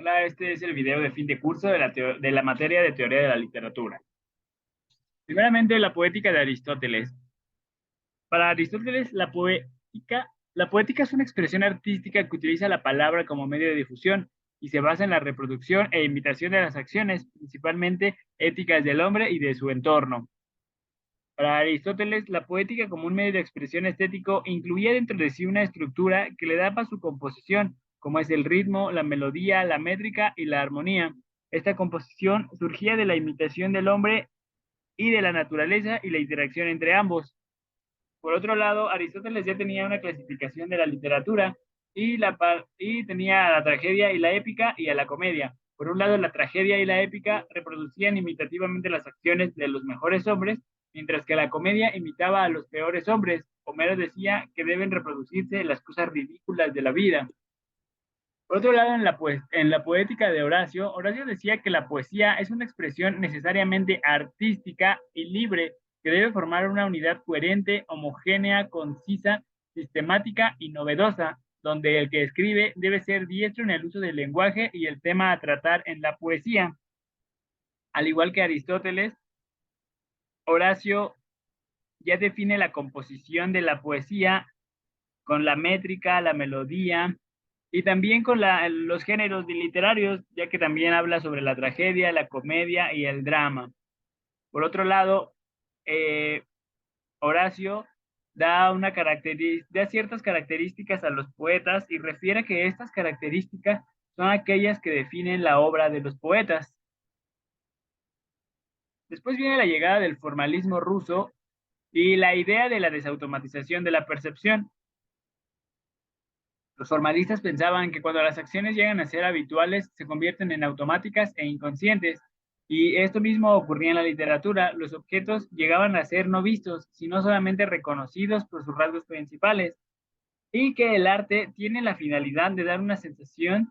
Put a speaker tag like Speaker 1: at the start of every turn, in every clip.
Speaker 1: Hola, este es el video de fin de curso de la materia de teoría de la literatura. Primeramente, la poética de Aristóteles. Para Aristóteles, la poética es una expresión artística que utiliza la palabra como medio de difusión y se basa en la reproducción e imitación de las acciones, principalmente éticas del hombre y de su entorno. Para Aristóteles, la poética como un medio de expresión estético incluía dentro de sí una estructura que le daba su composición, como es el ritmo, la melodía, la métrica y la armonía. Esta composición surgía de la imitación del hombre y de la naturaleza y la interacción entre ambos. Por otro lado, Aristóteles ya tenía una clasificación de la literatura y tenía a la tragedia y la épica y a la comedia. Por un lado, la tragedia y la épica reproducían imitativamente las acciones de los mejores hombres, mientras que la comedia imitaba a los peores hombres. Homero decía que deben reproducirse las cosas ridículas de la vida. Por otro lado, en la poética de Horacio, Horacio decía que la poesía es una expresión necesariamente artística y libre que debe formar una unidad coherente, homogénea, concisa, sistemática y novedosa, donde el que escribe debe ser diestro en el uso del lenguaje y el tema a tratar en la poesía. Al igual que Aristóteles, Horacio ya define la composición de la poesía con la métrica, la melodía y también con los géneros literarios, ya que también habla sobre la tragedia, la comedia y el drama. Por otro lado, eh, Horacio da ciertas características a los poetas y refiere que estas características son aquellas que definen la obra de los poetas. Después viene la llegada del formalismo ruso y la idea de la desautomatización de la percepción. Los formalistas pensaban que cuando las acciones llegan a ser habituales, se convierten en automáticas e inconscientes. Y esto mismo ocurría en la literatura. Los objetos llegaban a ser no vistos, sino solamente reconocidos por sus rasgos principales. Y que el arte tiene la finalidad de dar una sensación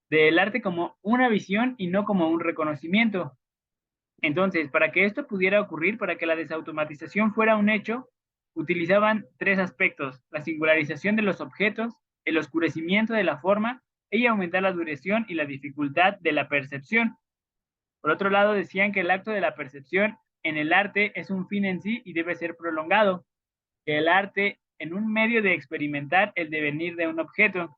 Speaker 1: del arte como una visión y no como un reconocimiento. Entonces, para que esto pudiera ocurrir, para que la desautomatización fuera un hecho, utilizaban tres aspectos: la singularización de los objetos, el oscurecimiento de la forma y aumentar la duración y la dificultad de la percepción. Por otro lado, decían que el acto de la percepción en el arte es un fin en sí y debe ser prolongado, que el arte en un medio de experimentar el devenir de un objeto.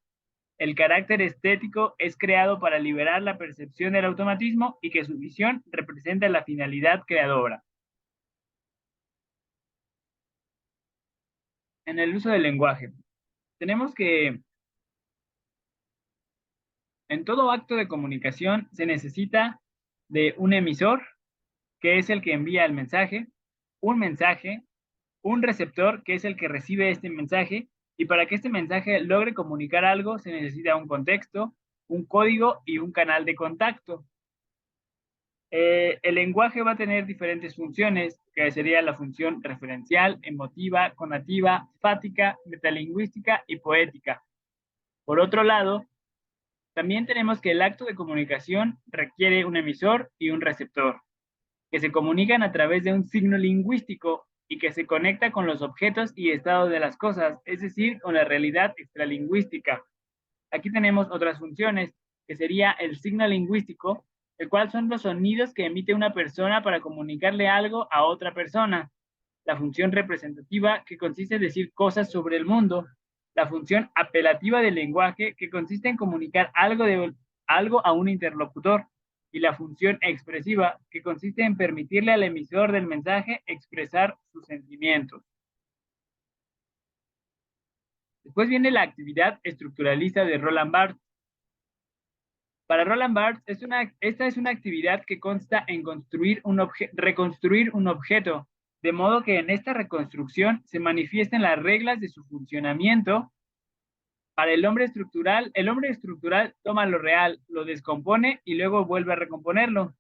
Speaker 1: El carácter estético es creado para liberar la percepción del automatismo y que su visión representa la finalidad creadora. En el uso del lenguaje, tenemos que en todo acto de comunicación se necesita de un emisor, que es el que envía el mensaje, un receptor, que es el que recibe este mensaje, y para que este mensaje logre comunicar algo se necesita un contexto, un código y un canal de contacto. El lenguaje va a tener diferentes funciones, que sería la función referencial, emotiva, conativa, fática, metalingüística y poética. Por otro lado, también tenemos que el acto de comunicación requiere un emisor y un receptor, que se comunican a través de un signo lingüístico y que se conecta con los objetos y estados de las cosas, es decir, con la realidad extralingüística. Aquí tenemos otras funciones, que sería el signo lingüístico, el cual son los sonidos que emite una persona para comunicarle algo a otra persona. La función representativa, que consiste en decir cosas sobre el mundo. La función apelativa del lenguaje, que consiste en comunicar algo a un interlocutor. Y la función expresiva, que consiste en permitirle al emisor del mensaje expresar sus sentimientos. Después viene la actividad estructuralista de Roland Barthes. Para Roland Barthes, esta es una actividad que consta en reconstruir un objeto, de modo que en esta reconstrucción se manifiesten las reglas de su funcionamiento. Para el hombre estructural toma lo real, lo descompone y luego vuelve a recomponerlo.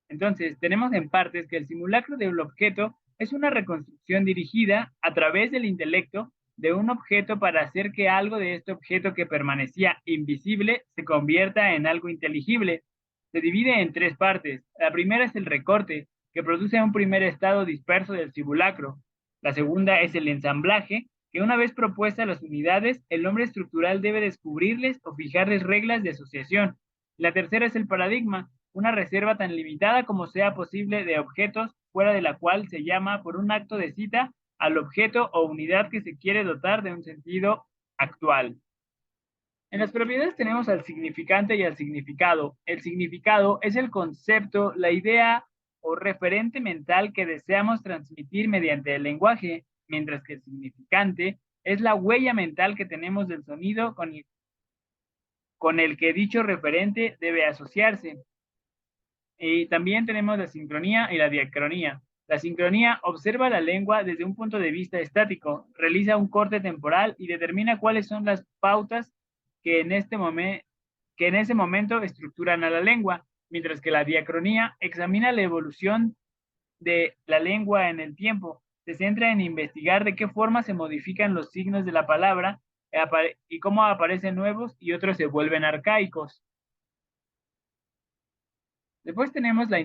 Speaker 1: Entonces, tenemos en partes que el simulacro de un objeto es una reconstrucción dirigida a través del intelecto de un objeto para hacer que algo de este objeto que permanecía invisible se convierta en algo inteligible. Se divide en tres partes. La primera es el recorte, que produce un primer estado disperso del simulacro. La segunda es el ensamblaje, que una vez propuestas las unidades, el hombre estructural debe descubrirles o fijarles reglas de asociación. La tercera es el paradigma, una reserva tan limitada como sea posible de objetos fuera de la cual se llama por un acto de cita al objeto o unidad que se quiere dotar de un sentido actual. En las propiedades tenemos al significante y al significado. El significado es el concepto, la idea o referente mental que deseamos transmitir mediante el lenguaje, mientras que el significante es la huella mental que tenemos del sonido con el que dicho referente debe asociarse. Y también tenemos la sincronía y la diacronía. La sincronía observa la lengua desde un punto de vista estático, realiza un corte temporal y determina cuáles son las pautas que que en ese momento estructuran a la lengua, mientras que la diacronía examina la evolución de la lengua en el tiempo. Se centra en investigar de qué forma se modifican los signos de la palabra y cómo aparecen nuevos y otros se vuelven arcaicos. Después tenemos la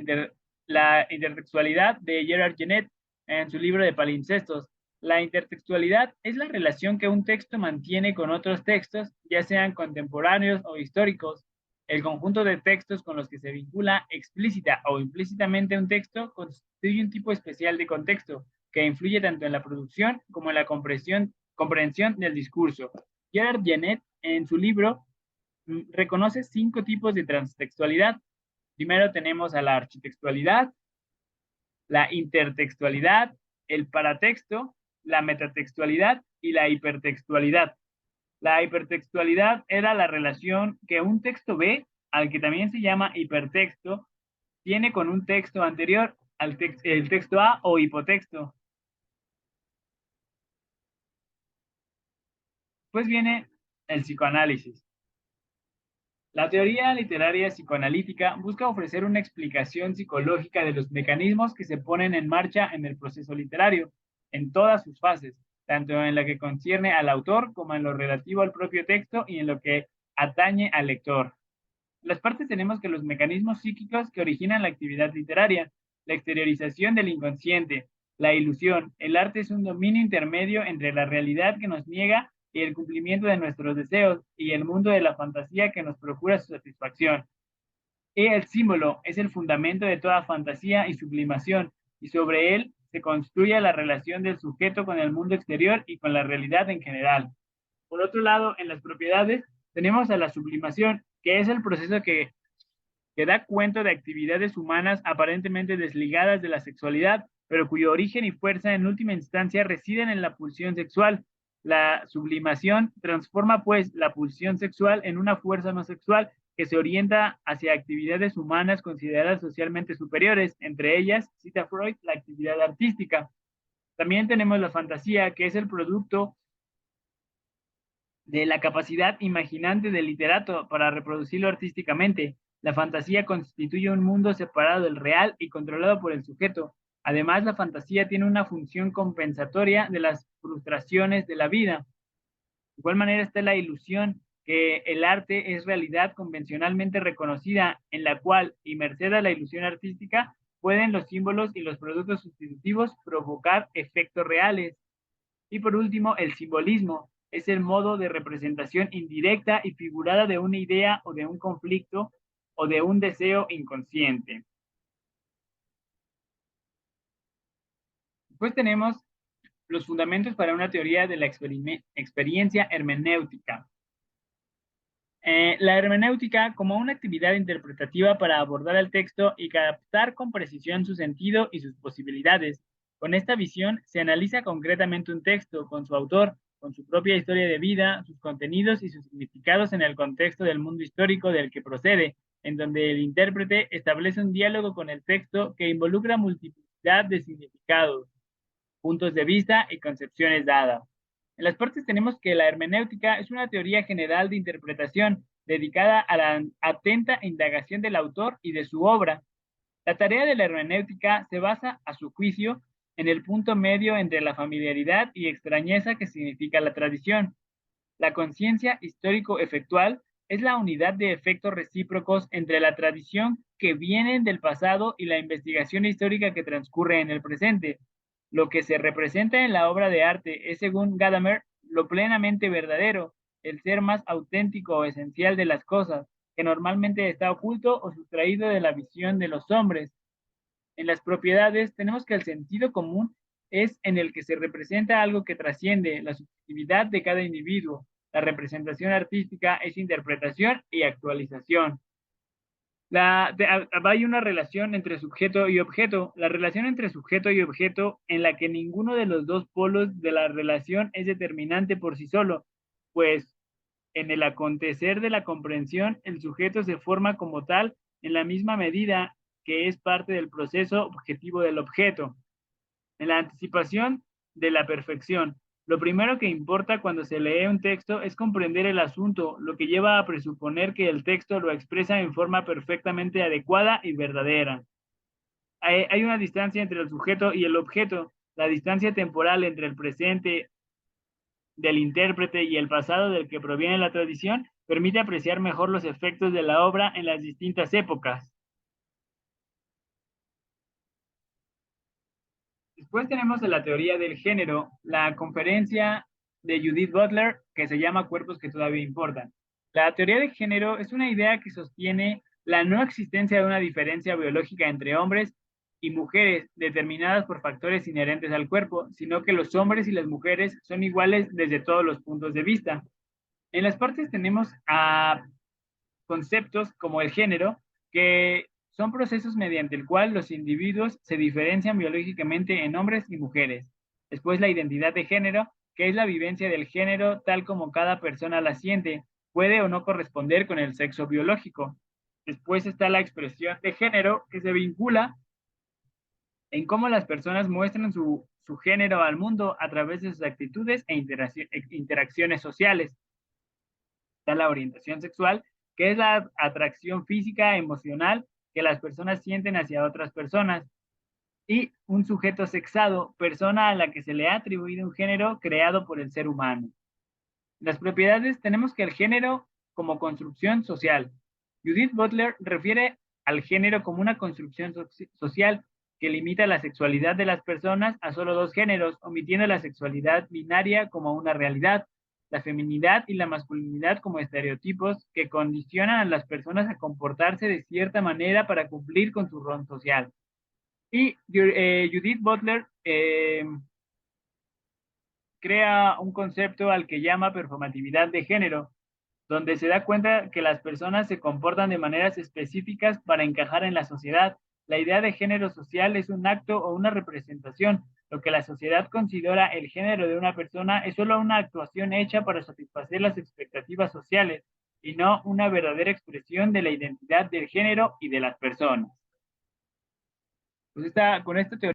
Speaker 1: intertextualidad de Gerard Genet en su libro de palimpsestos. La intertextualidad es la relación que un texto mantiene con otros textos, ya sean contemporáneos o históricos. El conjunto de textos con los que se vincula explícita o implícitamente un texto constituye un tipo especial de contexto que influye tanto en la producción como en la comprensión del discurso. Gerard Genet, en su libro, reconoce 5 tipos de transtextualidad. Primero tenemos a la architextualidad, la intertextualidad, el paratexto, la metatextualidad y la hipertextualidad. La hipertextualidad era la relación que un texto B, al que también se llama hipertexto, tiene con un texto anterior, el texto A o hipotexto. Pues viene el psicoanálisis. La teoría literaria psicoanalítica busca ofrecer una explicación psicológica de los mecanismos que se ponen en marcha en el proceso literario, en todas sus fases, tanto en lo que concierne al autor como en lo relativo al propio texto y en lo que atañe al lector. En las partes tenemos que los mecanismos psíquicos que originan la actividad literaria, la exteriorización del inconsciente, la ilusión. El arte es un dominio intermedio entre la realidad que nos niega y el cumplimiento de nuestros deseos y el mundo de la fantasía que nos procura su satisfacción. Y el símbolo es el fundamento de toda fantasía y sublimación, y sobre él se construye la relación del sujeto con el mundo exterior y con la realidad en general. Por otro lado, en las propiedades tenemos a la sublimación, que es el proceso que da cuenta de actividades humanas aparentemente desligadas de la sexualidad, pero cuyo origen y fuerza en última instancia residen en la pulsión sexual. La sublimación transforma pues la pulsión sexual en una fuerza no sexual que se orienta hacia actividades humanas consideradas socialmente superiores, entre ellas, cita Freud, la actividad artística. También tenemos la fantasía, que es el producto de la capacidad imaginante del literato para reproducirlo artísticamente. La fantasía constituye un mundo separado del real y controlado por el sujeto. Además, la fantasía tiene una función compensatoria de las frustraciones de la vida. De igual manera está la ilusión, que el arte es realidad convencionalmente reconocida, en la cual, y merced a la ilusión artística, pueden los símbolos y los productos sustitutivos provocar efectos reales. Y por último, el simbolismo es el modo de representación indirecta y figurada de una idea o de un conflicto o de un deseo inconsciente. Después tenemos los fundamentos para una teoría de la experiencia hermenéutica. La hermenéutica como una actividad interpretativa para abordar el texto y captar con precisión su sentido y sus posibilidades. Con esta visión se analiza concretamente un texto con su autor, con su propia historia de vida, sus contenidos y sus significados en el contexto del mundo histórico del que procede, en donde el intérprete establece un diálogo con el texto que involucra multiplicidad de significados, puntos de vista y concepciones dadas. En las partes tenemos que la hermenéutica es una teoría general de interpretación dedicada a la atenta indagación del autor y de su obra. La tarea de la hermenéutica se basa, a su juicio, en el punto medio entre la familiaridad y extrañeza que significa la tradición. La conciencia histórico-efectual es la unidad de efectos recíprocos entre la tradición que viene del pasado y la investigación histórica que transcurre en el presente. Lo que se representa en la obra de arte es, según Gadamer, lo plenamente verdadero, el ser más auténtico o esencial de las cosas, que normalmente está oculto o sustraído de la visión de los hombres. En las propiedades tenemos que el sentido común es en el que se representa algo que trasciende la subjetividad de cada individuo. La representación artística es interpretación y actualización. Hay una relación entre sujeto y objeto. La relación entre sujeto y objeto en la que ninguno de los dos polos de la relación es determinante por sí solo, pues en el acontecer de la comprensión, el sujeto se forma como tal en la misma medida que es parte del proceso objetivo del objeto. En la anticipación de la perfección, lo primero que importa cuando se lee un texto es comprender el asunto, lo que lleva a presuponer que el texto lo expresa en forma perfectamente adecuada y verdadera. Hay una distancia entre el sujeto y el objeto. La distancia temporal entre el presente del intérprete y el pasado del que proviene la tradición permite apreciar mejor los efectos de la obra en las distintas épocas. Después tenemos la teoría del género, la conferencia de Judith Butler que se llama Cuerpos que todavía importan. La teoría del género es una idea que sostiene la no existencia de una diferencia biológica entre hombres y mujeres determinadas por factores inherentes al cuerpo, sino que los hombres y las mujeres son iguales desde todos los puntos de vista. En las partes tenemos a conceptos como el género, que son procesos mediante el cual los individuos se diferencian biológicamente en hombres y mujeres. Después la identidad de género, que es la vivencia del género tal como cada persona la siente, puede o no corresponder con el sexo biológico. Después está la expresión de género, que se vincula en cómo las personas muestran su género al mundo a través de sus actitudes e interacciones sociales. Está la orientación sexual, que es la atracción física, emocional que las personas sienten hacia otras personas. Y un sujeto sexado, persona a la que se le ha atribuido un género creado por el ser humano. Las propiedades tenemos que el género como construcción social. Judith Butler refiere al género como una construcción social que limita la sexualidad de las personas a solo dos géneros, omitiendo la sexualidad binaria como una realidad, la feminidad y la masculinidad como estereotipos que condicionan a las personas a comportarse de cierta manera para cumplir con su rol social. Y Judith Butler crea un concepto al que llama performatividad de género, donde se da cuenta que las personas se comportan de maneras específicas para encajar en la sociedad. La idea de género social es un acto o una representación. Lo que la sociedad considera el género de una persona es solo una actuación hecha para satisfacer las expectativas sociales y no una verdadera expresión de la identidad del género y de las personas. Pues con esta teoría